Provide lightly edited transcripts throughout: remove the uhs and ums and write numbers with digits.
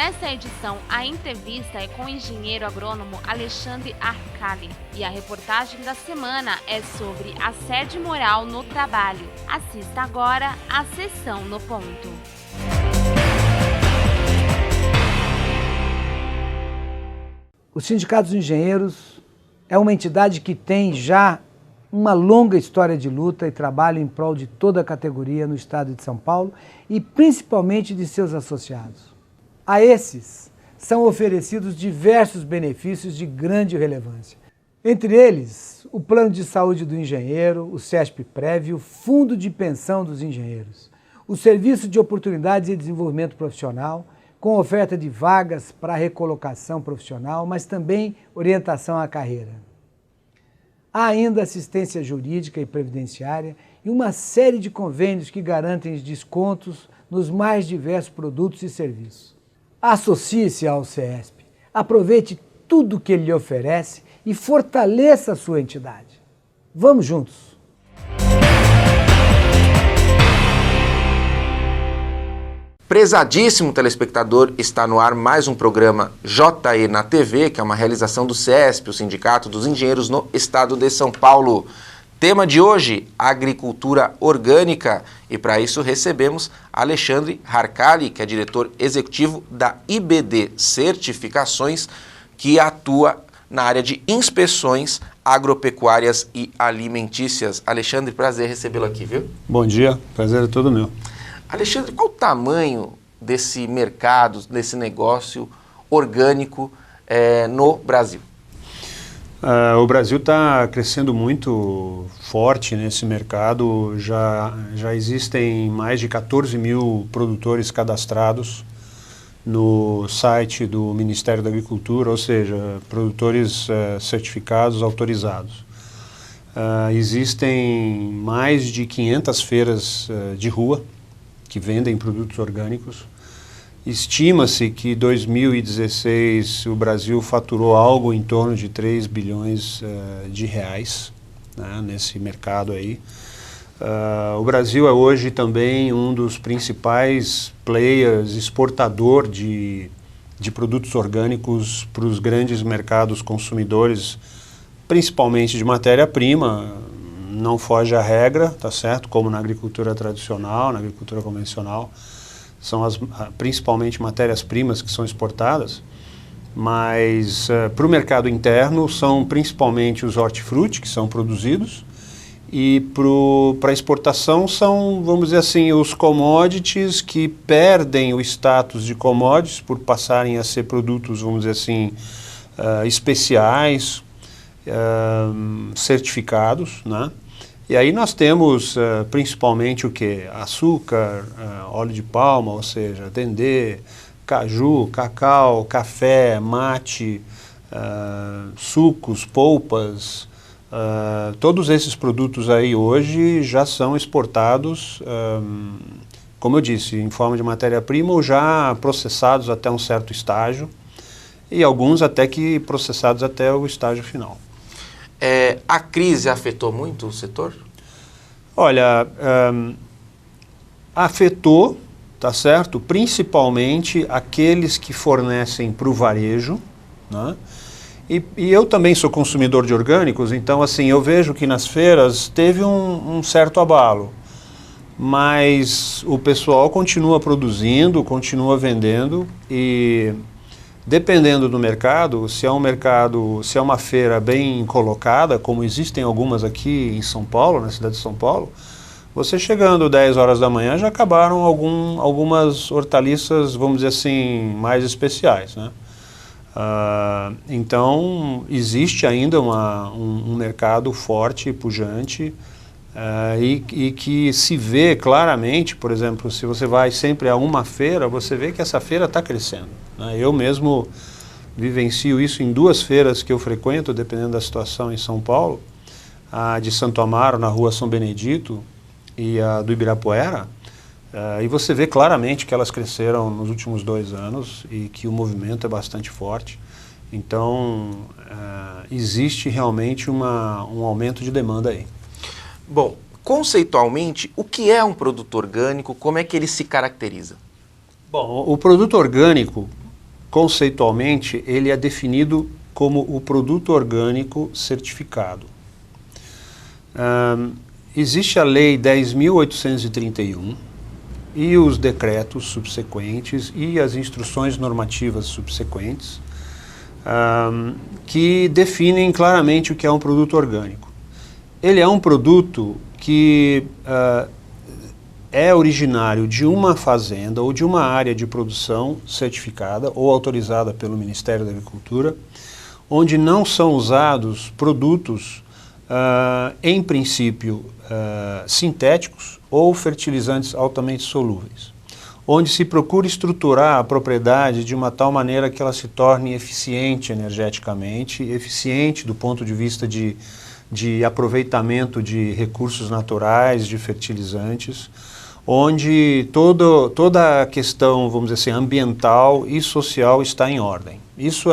Nessa edição, a entrevista é com o engenheiro agrônomo Alexandre Arcali e a reportagem da semana é sobre assédio moral no trabalho. Assista agora a Sessão no Ponto. O Sindicato dos Engenheiros é uma entidade que tem já uma longa história de luta e trabalho em prol de toda a categoria no estado de São Paulo e principalmente de seus associados. A esses são oferecidos diversos benefícios de grande relevância. Entre eles, o Plano de Saúde do Engenheiro, o SESP-Prev, o Fundo de Pensão dos Engenheiros, o Serviço de Oportunidades e Desenvolvimento Profissional, com oferta de vagas para recolocação profissional, mas também orientação à carreira. Há ainda assistência jurídica e previdenciária e uma série de convênios que garantem descontos nos mais diversos produtos e serviços. Associe-se ao CESP, aproveite tudo que ele lhe oferece e fortaleça a sua entidade. Vamos juntos! Prezadíssimo telespectador, está no ar mais um programa JE na TV, que é uma realização do CESP, o Sindicato dos Engenheiros no Estado de São Paulo. Tema de hoje, agricultura orgânica, e para isso recebemos Alexandre Arcali, que é diretor executivo da IBD Certificações, que atua na área de inspeções agropecuárias e alimentícias. Alexandre, prazer recebê-lo aqui, viu? Bom dia, prazer é todo meu. Alexandre, qual o tamanho desse mercado, desse negócio orgânico no Brasil? O Brasil está crescendo muito forte nesse mercado. Já existem mais de 14 mil produtores cadastrados no site do Ministério da Agricultura, ou seja, produtores certificados, autorizados. Existem mais de 500 feiras de rua que vendem produtos orgânicos. Estima-se que em 2016 o Brasil faturou algo em torno de 3 bilhões de reais, né, nesse mercado aí. O Brasil é hoje também um dos principais players exportador de produtos orgânicos para os grandes mercados consumidores, principalmente de matéria-prima. Não foge à regra, tá certo? Como na agricultura tradicional, na agricultura convencional, são principalmente matérias-primas que são exportadas, mas para o mercado interno são principalmente os hortifruti que são produzidos, e para a exportação são, vamos dizer assim, os commodities que perdem o status de commodities por passarem a ser produtos, vamos dizer assim, especiais, certificados, né? E aí nós temos principalmente o que? Açúcar, óleo de palma, ou seja, dendê, caju, cacau, café, mate, sucos, polpas. Todos esses produtos aí hoje já são exportados, como eu disse, em forma de matéria-prima ou já processados até um certo estágio, e alguns até que processados até o estágio final. A crise afetou muito o setor? Olha, afetou, tá certo? Principalmente aqueles que fornecem para o varejo, né? E eu também sou consumidor de orgânicos, então assim, eu vejo que nas feiras teve um certo abalo, mas o pessoal continua produzindo, continua vendendo, e dependendo do mercado, se é uma feira bem colocada, como existem algumas aqui em São Paulo, na cidade de São Paulo, você chegando 10 horas da manhã já acabaram algumas hortaliças, vamos dizer assim, mais especiais, né? Então existe ainda um mercado forte e pujante, e que se vê claramente, por exemplo, se você vai sempre a uma feira, você vê que essa feira está crescendo, né? Eu mesmo vivencio isso em 2 feiras que eu frequento, dependendo da situação em São Paulo, a de Santo Amaro, na rua São Benedito, e a do Ibirapuera, e você vê claramente que elas cresceram nos últimos 2 anos e que o movimento é bastante forte. Então, existe realmente um aumento de demanda aí. Bom, conceitualmente, o que é um produto orgânico? Como é que ele se caracteriza? Bom, o produto orgânico, conceitualmente, ele é definido como o produto orgânico certificado. Existe a Lei 10.831 e os decretos subsequentes e as instruções normativas subsequentes que definem claramente o que é um produto orgânico. Ele é um produto que é originário de uma fazenda ou de uma área de produção certificada ou autorizada pelo Ministério da Agricultura, onde não são usados produtos, em princípio, sintéticos ou fertilizantes altamente solúveis, onde se procura estruturar a propriedade de uma tal maneira que ela se torne eficiente energeticamente, eficiente do ponto de vista de aproveitamento de recursos naturais, de fertilizantes, onde toda a questão, vamos dizer assim, ambiental e social está em ordem. Isso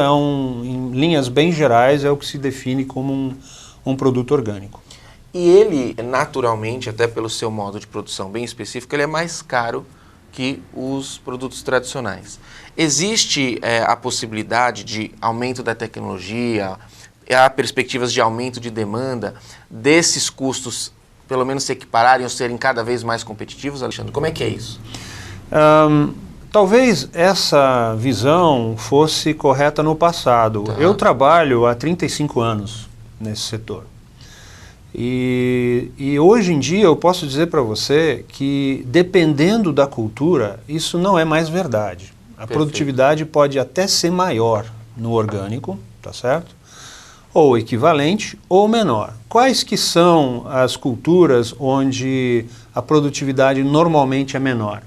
em linhas bem gerais, é o que se define como um produto orgânico. E ele, naturalmente, até pelo seu modo de produção bem específico, ele é mais caro que os produtos tradicionais. Existe a possibilidade de aumento da tecnologia, há perspectivas de aumento de demanda desses custos, pelo menos se equipararem ou serem cada vez mais competitivos, Alexandre? Como é que é isso? Talvez essa visão fosse correta no passado. Tá. Eu trabalho há 35 anos nesse setor. E hoje em dia eu posso dizer para você que, dependendo da cultura, isso não é mais verdade. A produtividade pode até ser maior no orgânico, tá certo? Ou equivalente ou menor. Quais que são as culturas onde a produtividade normalmente é menor?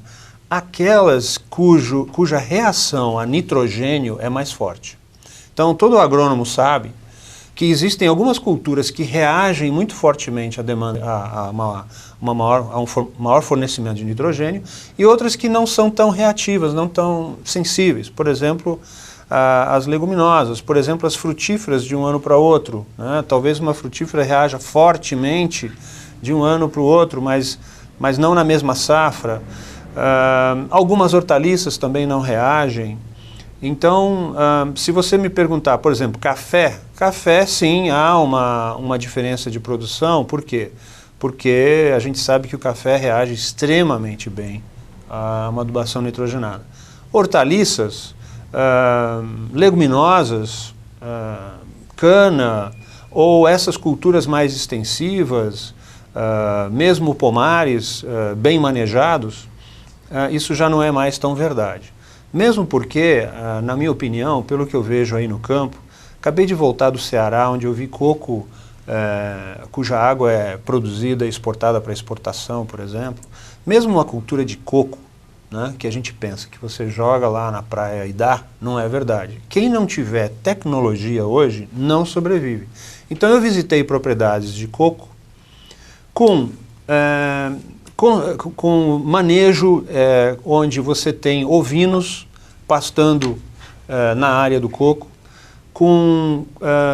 Aquelas cuja reação a nitrogênio é mais forte. Então, todo agrônomo sabe que existem algumas culturas que reagem muito fortemente à demanda, a um maior fornecimento de nitrogênio, e outras que não são tão reativas, não tão sensíveis. Por exemplo, as leguminosas, por exemplo, as frutíferas de um ano para outro, né? Talvez uma frutífera reaja fortemente de um ano para o outro, mas não na mesma safra. Algumas hortaliças também não reagem. Então, se você me perguntar, por exemplo, café sim, há uma diferença de produção. Por quê? Porque a gente sabe que o café reage extremamente bem a uma adubação nitrogenada. Hortaliças, leguminosas, cana, ou essas culturas mais extensivas, mesmo pomares bem manejados, isso já não é mais tão verdade. Mesmo porque, na minha opinião, pelo que eu vejo aí no campo, acabei de voltar do Ceará, onde eu vi coco cuja água é produzida e exportada para exportação, por exemplo. Mesmo uma cultura de coco, né, que a gente pensa que você joga lá na praia e dá, não é verdade. Quem não tiver tecnologia hoje não sobrevive. Então eu visitei propriedades de coco com manejo onde você tem ovinos pastando na área do coco, com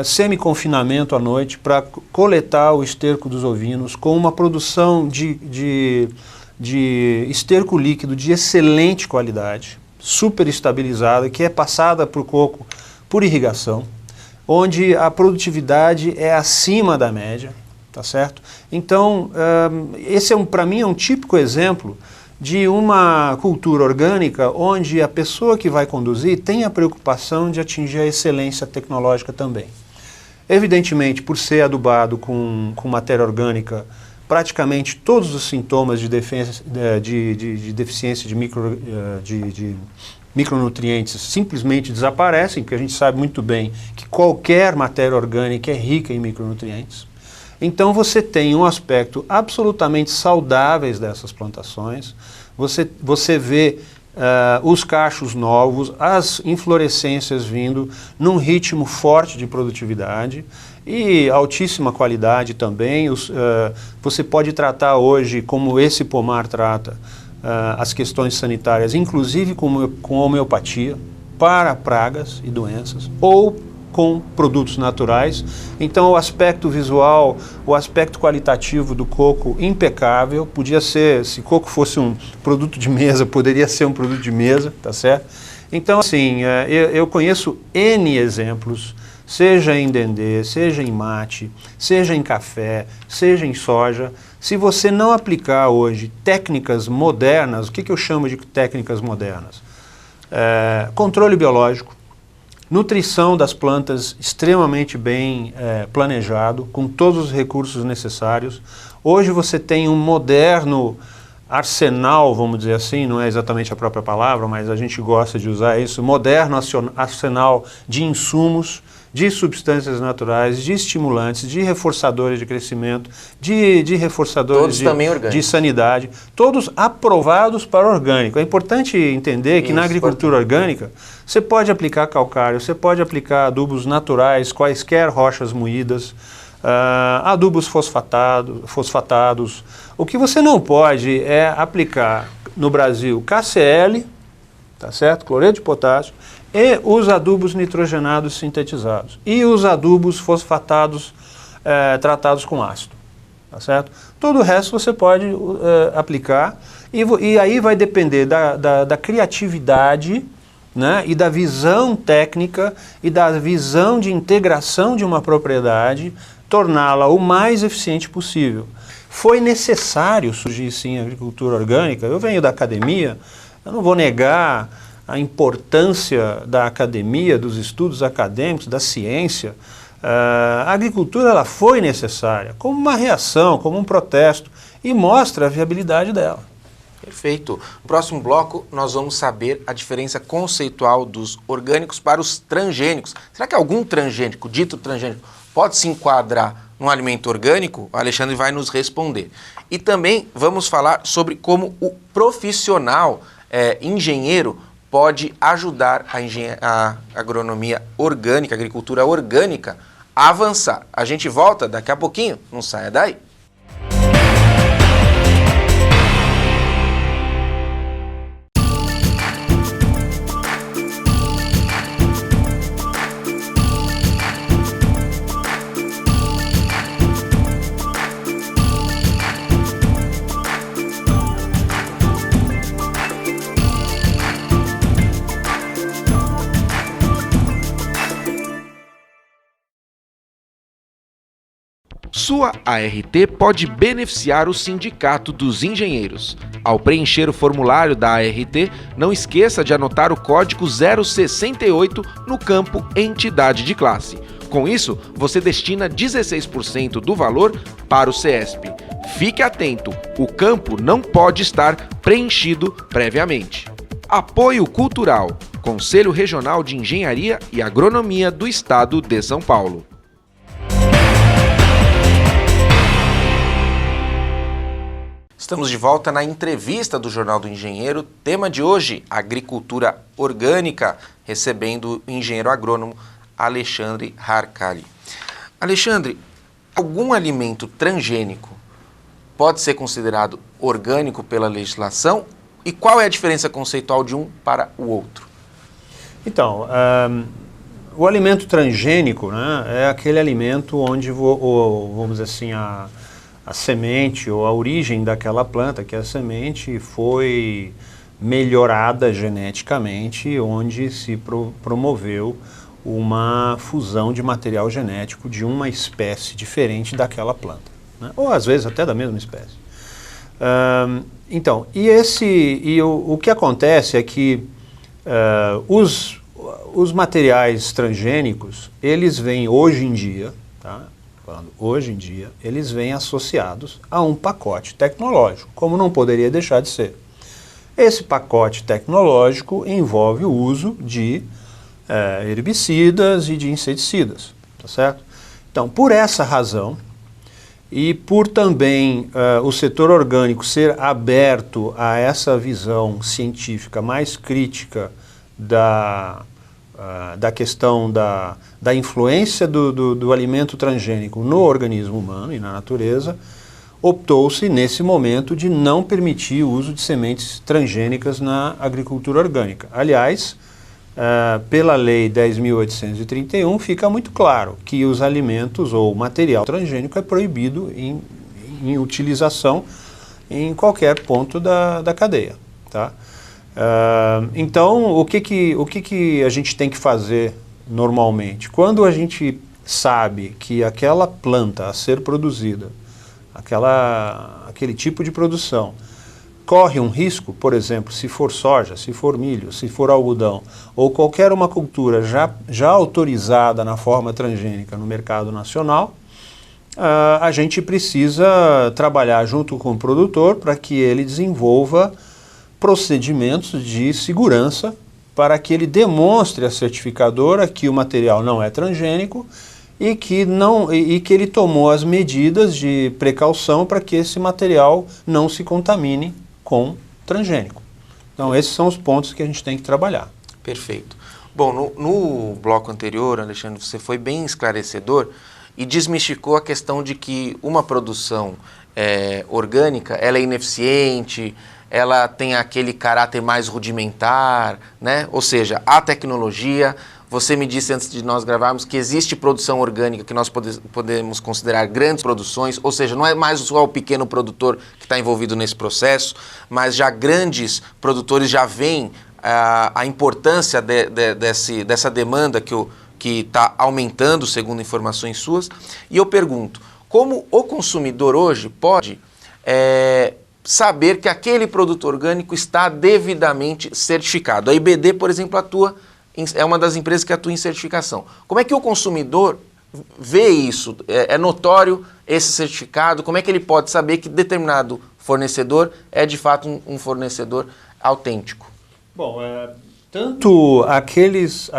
semi-confinamento à noite para coletar o esterco dos ovinos, com uma produção de esterco líquido de excelente qualidade, super estabilizada, que é passada para o coco por irrigação, onde a produtividade é acima da média. Tá certo? Então, esse para mim é um típico exemplo de uma cultura orgânica onde a pessoa que vai conduzir tem a preocupação de atingir a excelência tecnológica também. Evidentemente, por ser adubado com matéria orgânica, praticamente todos os sintomas de deficiência de micronutrientes simplesmente desaparecem, porque a gente sabe muito bem que qualquer matéria orgânica é rica em micronutrientes. Então você tem um aspecto absolutamente saudáveis dessas plantações, você vê os cachos novos, as inflorescências vindo num ritmo forte de produtividade e altíssima qualidade também. Você pode tratar hoje, como esse pomar trata, as questões sanitárias, inclusive com homeopatia, para pragas e doenças, ou com produtos naturais. Então o aspecto visual, o aspecto qualitativo do coco impecável, podia ser, se coco fosse um produto de mesa, poderia ser um produto de mesa, tá certo? Então, assim, eu conheço N exemplos, seja em dendê, seja em mate, seja em café, seja em soja. Se você não aplicar hoje técnicas modernas, o que eu chamo de técnicas modernas? Controle biológico, nutrição das plantas extremamente bem planejado, com todos os recursos necessários. Hoje você tem um moderno arsenal, vamos dizer assim, não é exatamente a própria palavra, mas a gente gosta de usar isso, moderno arsenal de insumos, de substâncias naturais, de estimulantes, de reforçadores de crescimento, de reforçadores de sanidade, todos aprovados para orgânico. É importante entender que na agricultura orgânica você pode aplicar calcário, você pode aplicar adubos naturais, quaisquer rochas moídas, adubos fosfatados. O que você não pode é aplicar no Brasil KCl, tá certo? Cloreto de potássio, e os adubos nitrogenados sintetizados, e os adubos fosfatados tratados com ácido, tá certo? Todo o resto você pode aplicar, e aí vai depender da criatividade, né, e da visão técnica e da visão de integração de uma propriedade, torná-la o mais eficiente possível. Foi necessário surgir sim a agricultura orgânica. Eu venho da academia, eu não vou negar a importância da academia, dos estudos acadêmicos, da ciência. A agricultura ela foi necessária como uma reação, como um protesto, e mostra a viabilidade dela. Perfeito. No próximo bloco, nós vamos saber a diferença conceitual dos orgânicos para os transgênicos. Será que algum transgênico, dito transgênico, pode se enquadrar num alimento orgânico? O Alexandre vai nos responder. E também vamos falar sobre como o profissional engenheiro pode ajudar a agronomia orgânica, a agricultura orgânica, a avançar. A gente volta daqui a pouquinho, não saia daí. Sua ART pode beneficiar o Sindicato dos Engenheiros. Ao preencher o formulário da ART, não esqueça de anotar o código 068 no campo Entidade de Classe. Com isso, você destina 16% do valor para o CESP. Fique atento, o campo não pode estar preenchido previamente. Apoio Cultural, Conselho Regional de Engenharia e Agronomia do Estado de São Paulo. Estamos de volta na entrevista do Jornal do Engenheiro. Tema de hoje, agricultura orgânica, recebendo o engenheiro agrônomo Alexandre Harcali. Alexandre, algum alimento transgênico pode ser considerado orgânico pela legislação? E qual é a diferença conceitual de um para o outro? Então, o alimento transgênico, né, é aquele alimento onde, vamos dizer assim, a semente ou a origem daquela planta, que a semente foi melhorada geneticamente, onde se promoveu uma fusão de material genético de uma espécie diferente daquela planta, né? Ou às vezes até da mesma espécie. Então, o que acontece é que os materiais transgênicos, eles vêm hoje em dia, tá? Hoje em dia, eles vêm associados a um pacote tecnológico, como não poderia deixar de ser. Esse pacote tecnológico envolve o uso de herbicidas e de inseticidas, tá certo? Então, por essa razão, e por também o setor orgânico ser aberto a essa visão científica mais crítica da questão da influência do alimento transgênico no organismo humano e na natureza, optou-se nesse momento de não permitir o uso de sementes transgênicas na agricultura orgânica. Aliás, pela Lei 10.831 fica muito claro que os alimentos ou material transgênico é proibido em utilização em qualquer ponto da cadeia, tá? Então, o que a gente tem que fazer normalmente? Quando a gente sabe que aquela planta a ser produzida, aquele tipo de produção, corre um risco, por exemplo, se for soja, se for milho, se for algodão, ou qualquer uma cultura já autorizada na forma transgênica no mercado nacional, a gente precisa trabalhar junto com o produtor para que ele desenvolva procedimentos de segurança para que ele demonstre à certificadora que o material não é transgênico e que ele tomou as medidas de precaução para que esse material não se contamine com transgênico. Então esses são os pontos que a gente tem que trabalhar. Perfeito. Bom, no bloco anterior, Alexandre, você foi bem esclarecedor e desmistificou a questão de que uma produção orgânica ela é ineficiente, ela tem aquele caráter mais rudimentar, né? Ou seja, a tecnologia. Você me disse antes de nós gravarmos que existe produção orgânica que nós podemos considerar grandes produções, ou seja, não é mais só o pequeno produtor que está envolvido nesse processo, mas já grandes produtores já veem a importância dessa demanda que está aumentando, segundo informações suas. E eu pergunto, como o consumidor hoje pode saber que aquele produto orgânico está devidamente certificado? A IBD, por exemplo, é uma das empresas que atua em certificação. Como é que o consumidor vê isso? É notório esse certificado? Como é que ele pode saber que determinado fornecedor é de fato um fornecedor autêntico? Bom, tanto aqueles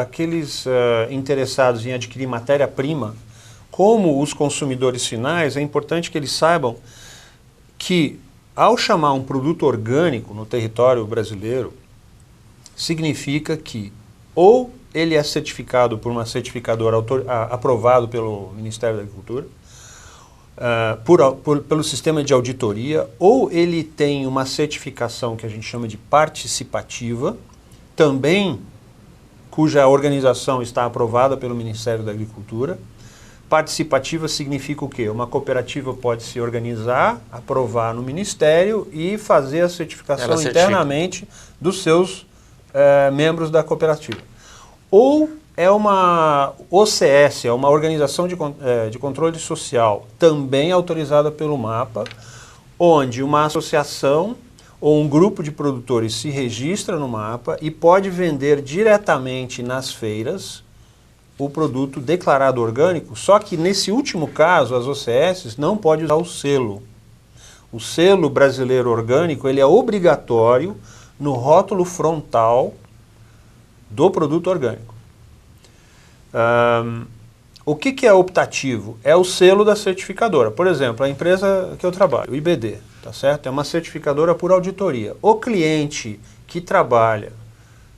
interessados em adquirir matéria-prima, como os consumidores finais, é importante que eles saibam que, ao chamar um produto orgânico no território brasileiro, significa que ou ele é certificado por uma certificadora aprovado pelo Ministério da Agricultura, pelo sistema de auditoria, ou ele tem uma certificação que a gente chama de participativa, também cuja organização está aprovada pelo Ministério da Agricultura. Participativa significa o quê? Uma cooperativa pode se organizar, aprovar no Ministério e fazer a certificação internamente dos seus membros da cooperativa. Ou é uma OCS, é uma organização de controle social, também autorizada pelo MAPA, onde uma associação ou um grupo de produtores se registra no MAPA e pode vender diretamente nas feiras o produto declarado orgânico, só que nesse último caso, as OCS não podem usar o selo. O selo brasileiro orgânico ele é obrigatório no rótulo frontal do produto orgânico. O que é optativo? É o selo da certificadora. Por exemplo, a empresa que eu trabalho, o IBD, tá certo? É uma certificadora por auditoria. O cliente que trabalha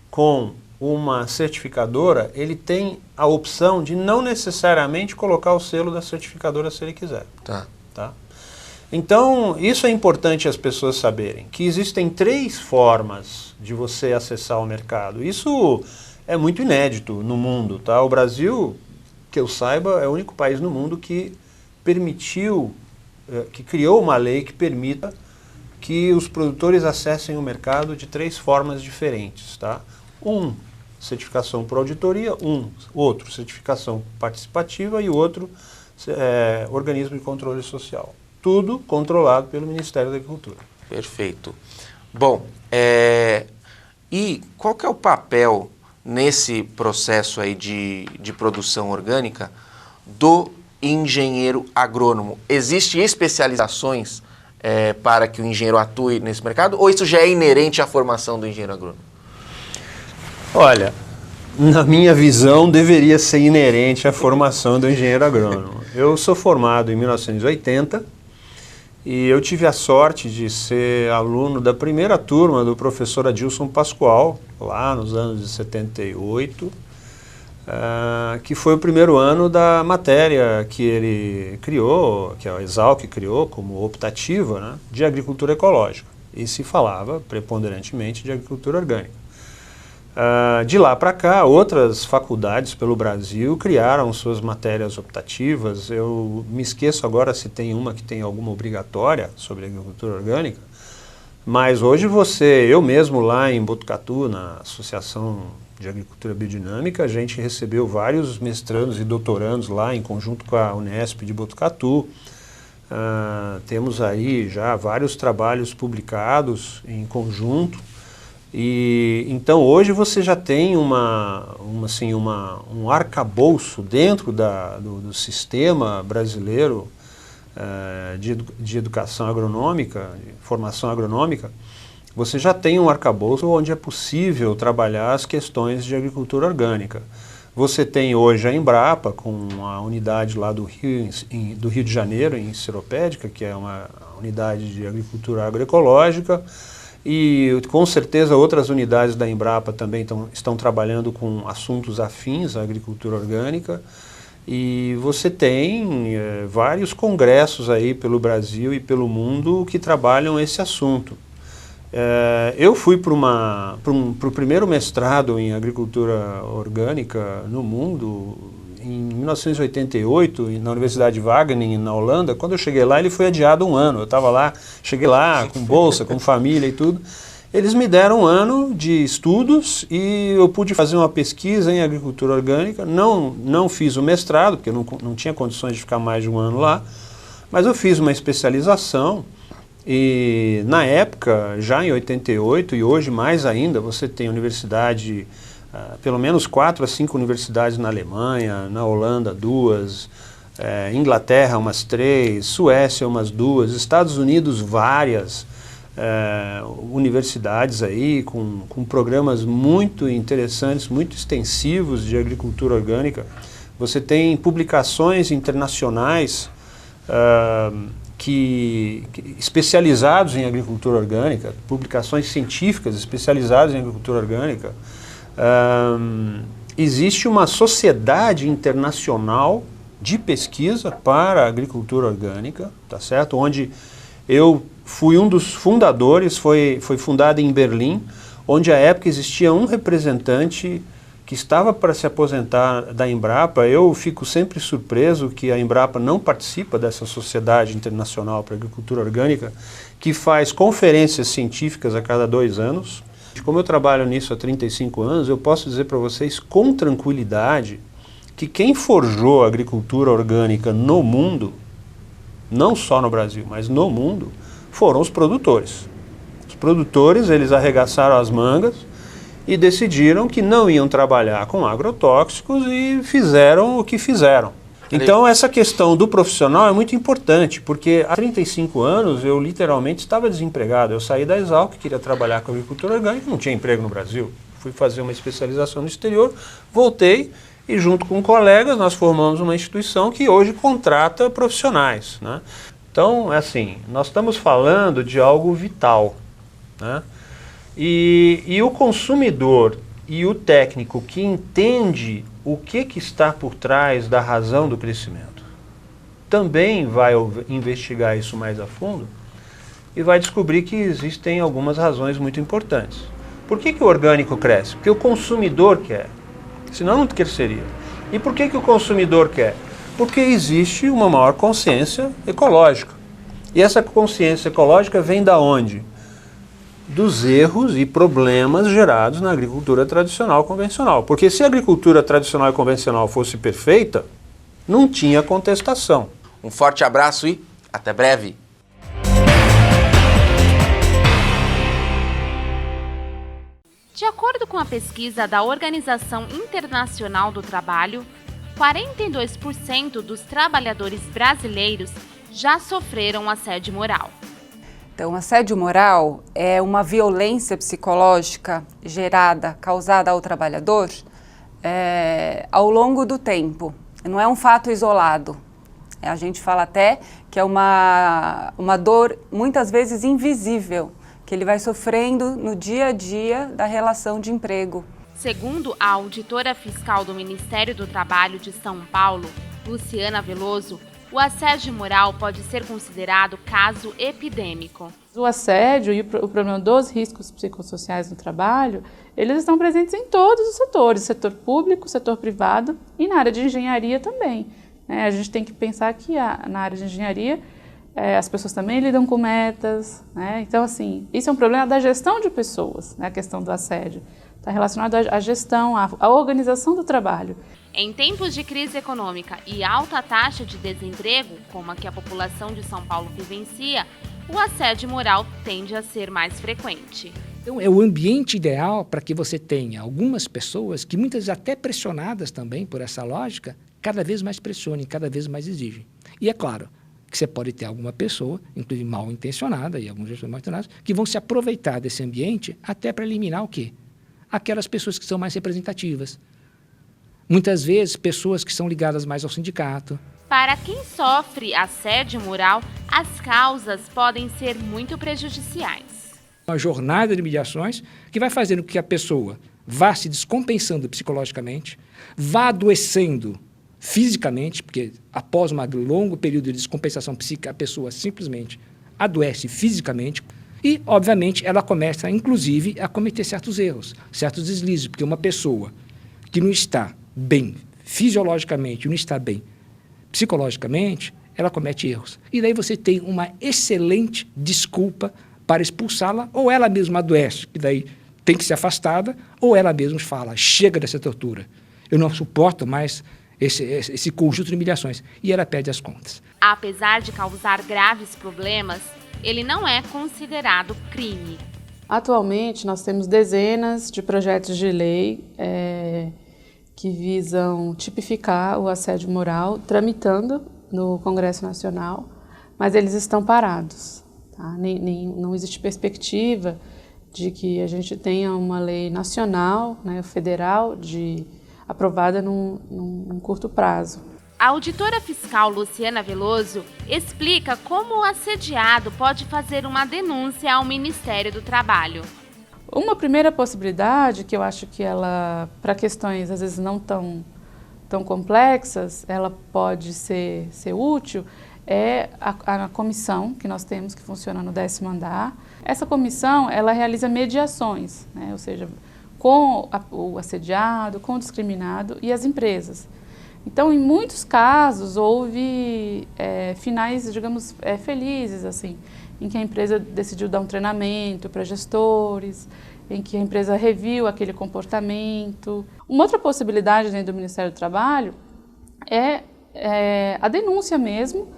com uma certificadora, ele tem a opção de não necessariamente colocar o selo da certificadora se ele quiser. Tá. Então, isso é importante as pessoas saberem, que existem 3 formas de você acessar o mercado. Isso é muito inédito no mundo, tá? O Brasil, que eu saiba, é o único país no mundo que que criou uma lei que permita que os produtores acessem o mercado de 3 formas diferentes, tá? Certificação por auditoria, outro, certificação participativa e outro, organismo de controle social. Tudo controlado pelo Ministério da Agricultura. Perfeito. Bom, e qual que é o papel nesse processo aí de produção orgânica do engenheiro agrônomo? Existem especializações para que o engenheiro atue nesse mercado ou isso já é inerente à formação do engenheiro agrônomo? Olha, na minha visão, deveria ser inerente à formação do engenheiro agrônomo. Eu sou formado em 1980 e eu tive a sorte de ser aluno da primeira turma do professor Adilson Pascoal, lá nos anos de 78, que foi o primeiro ano da matéria que ele criou, que a Exalc criou como optativa, né, de agricultura ecológica. E se falava preponderantemente de agricultura orgânica. De lá para cá, outras faculdades pelo Brasil criaram suas matérias optativas. Eu me esqueço agora se tem uma que tem alguma obrigatória sobre agricultura orgânica, Mas hoje eu mesmo lá em Botucatu, na Associação de Agricultura Biodinâmica, a gente recebeu vários mestrandos e doutorandos lá em conjunto com a Unesp de Botucatu. Temos aí já vários trabalhos publicados em conjunto. E então hoje você já tem um arcabouço dentro do sistema brasileiro de educação agronômica, de formação agronômica. Você já tem um arcabouço onde é possível trabalhar as questões de agricultura orgânica. Você tem hoje a Embrapa, com a unidade lá do Rio de Janeiro, em Seropédica, que é uma unidade de agricultura agroecológica, e com certeza outras unidades da Embrapa também estão trabalhando com assuntos afins à agricultura orgânica. E você tem vários congressos aí pelo Brasil e pelo mundo que trabalham esse assunto. Eu fui para o primeiro mestrado em agricultura orgânica no mundo em 1988, na Universidade Wageningen, na Holanda. Quando eu cheguei lá, ele foi adiado um ano. Eu estava lá, cheguei lá com bolsa, com família e tudo. Eles me deram um ano de estudos e eu pude fazer uma pesquisa em agricultura orgânica. Não fiz o mestrado, porque eu não tinha condições de ficar mais de um ano lá, mas eu fiz uma especialização. E na época, já em 88 e hoje mais ainda, você tem universidade, pelo menos 4 a 5 universidades na Alemanha, na Holanda 2, Inglaterra umas 3, Suécia umas 2, Estados Unidos várias universidades aí com programas muito interessantes, muito extensivos de agricultura orgânica. Você tem publicações internacionais especializados em agricultura orgânica, publicações científicas especializadas em agricultura orgânica. Existe uma sociedade internacional de pesquisa para a agricultura orgânica, tá certo? Onde eu fui um dos fundadores, foi fundada em Berlim, onde à época existia um representante que estava para se aposentar da Embrapa. Eu fico sempre surpreso que a Embrapa não participa dessa Sociedade Internacional para a Agricultura Orgânica, que faz conferências científicas a cada 2 anos. Como eu trabalho nisso há 35 anos, eu posso dizer para vocês com tranquilidade que quem forjou a agricultura orgânica no mundo, não só no Brasil, mas no mundo, foram os produtores. Os produtores, eles arregaçaram as mangas e decidiram que não iam trabalhar com agrotóxicos e fizeram o que fizeram. Então essa questão do profissional é muito importante, porque há 35 anos eu literalmente estava desempregado. Eu saí da Exalc, queria trabalhar com agricultura orgânica, não tinha emprego no Brasil. Fui fazer uma especialização no exterior, voltei e junto com colegas nós formamos uma instituição que hoje contrata profissionais, né? Então, assim, nós estamos falando de algo vital, né? E o consumidor e o técnico que entende o que está por trás da razão do crescimento também vai investigar isso mais a fundo e vai descobrir que existem algumas razões muito importantes. Por que o orgânico cresce? Porque o consumidor quer, senão não cresceria. E por que o consumidor quer? Porque existe uma maior consciência ecológica. E essa consciência ecológica vem da onde? Dos erros e problemas gerados na agricultura tradicional convencional. Porque se a agricultura tradicional e convencional fosse perfeita, não tinha contestação. Um forte abraço e até breve! De acordo com a pesquisa da Organização Internacional do Trabalho, 42% dos trabalhadores brasileiros já sofreram assédio moral. Então, assédio moral é uma violência psicológica causada ao trabalhador ao longo do tempo. Não é um fato isolado. A gente fala até que é uma dor muitas vezes invisível, que ele vai sofrendo no dia a dia da relação de emprego. Segundo a auditora fiscal do Ministério do Trabalho de São Paulo, Luciana Veloso, o assédio moral pode ser considerado caso epidêmico. O assédio e o problema dos riscos psicossociais no trabalho, eles estão presentes em todos os setores, setor público, setor privado e na área de engenharia também. A gente tem que pensar que na área de engenharia as pessoas também lidam com metas, né? Então, assim, isso é um problema da gestão de pessoas, né? A questão do assédio. Está relacionado à gestão, à organização do trabalho. Em tempos de crise econômica e alta taxa de desemprego, como a que a população de São Paulo vivencia, o assédio moral tende a ser mais frequente. Então, é o ambiente ideal para que você tenha algumas pessoas que, muitas vezes até pressionadas também por essa lógica, cada vez mais pressionem, cada vez mais exigem. E é claro que você pode ter alguma pessoa, inclusive mal intencionada e alguns gestores mal intencionados, que vão se aproveitar desse ambiente até para eliminar o quê? Aquelas pessoas que são mais representativas. Muitas vezes, pessoas que são ligadas mais ao sindicato. Para quem sofre assédio moral, as causas podem ser muito prejudiciais. Uma jornada de mediações que vai fazendo com que a pessoa vá se descompensando psicologicamente, vá adoecendo fisicamente, porque após um longo período de descompensação psíquica, a pessoa simplesmente adoece fisicamente e, obviamente, ela começa, inclusive, a cometer certos erros, certos deslizes, porque uma pessoa que não está bem fisiologicamente, não está bem psicologicamente, ela comete erros. E daí você tem uma excelente desculpa para expulsá-la, ou ela mesma adoece, que daí tem que ser afastada, ou ela mesma fala, chega dessa tortura, eu não suporto mais esse conjunto de humilhações, e ela pede as contas. Apesar de causar graves problemas, ele não é considerado crime. Atualmente, nós temos dezenas de projetos de lei que visam tipificar o assédio moral, tramitando no Congresso Nacional, mas eles estão parados. Tá? Não existe perspectiva de que a gente tenha uma lei nacional, né, federal, aprovada num curto prazo. A auditora fiscal Luciana Veloso explica como o assediado pode fazer uma denúncia ao Ministério do Trabalho. Uma primeira possibilidade, que eu acho que ela, para questões às vezes não tão complexas, ela pode ser útil, é a comissão que nós temos, que funciona no 10º andar. Essa comissão, ela realiza mediações, né? Ou seja, com o assediado, com o discriminado e as empresas. Então, em muitos casos, houve finais, digamos, felizes, assim, em que a empresa decidiu dar um treinamento para gestores, em que a empresa reviu aquele comportamento. Uma outra possibilidade dentro do Ministério do Trabalho é a denúncia mesmo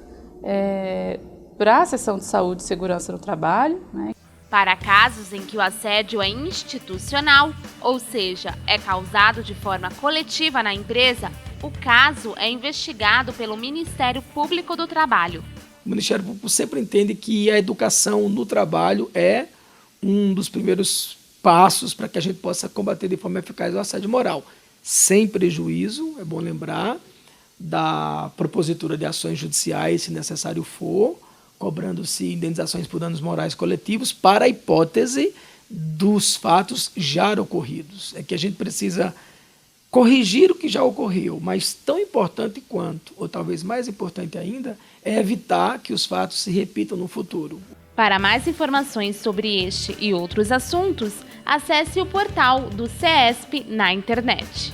para a seção de saúde e segurança no trabalho, né? Para casos em que o assédio é institucional, ou seja, é causado de forma coletiva na empresa, o caso é investigado pelo Ministério Público do Trabalho. O Ministério Público sempre entende que a educação no trabalho é um dos primeiros passos para que a gente possa combater de forma eficaz o assédio moral, sem prejuízo, é bom lembrar, da propositura de ações judiciais, se necessário for, cobrando-se indenizações por danos morais coletivos para a hipótese dos fatos já ocorridos. É que a gente precisa corrigir o que já ocorreu, mas tão importante quanto, ou talvez mais importante ainda, é evitar que os fatos se repitam no futuro. Para mais informações sobre este e outros assuntos, acesse o portal do CESP na internet.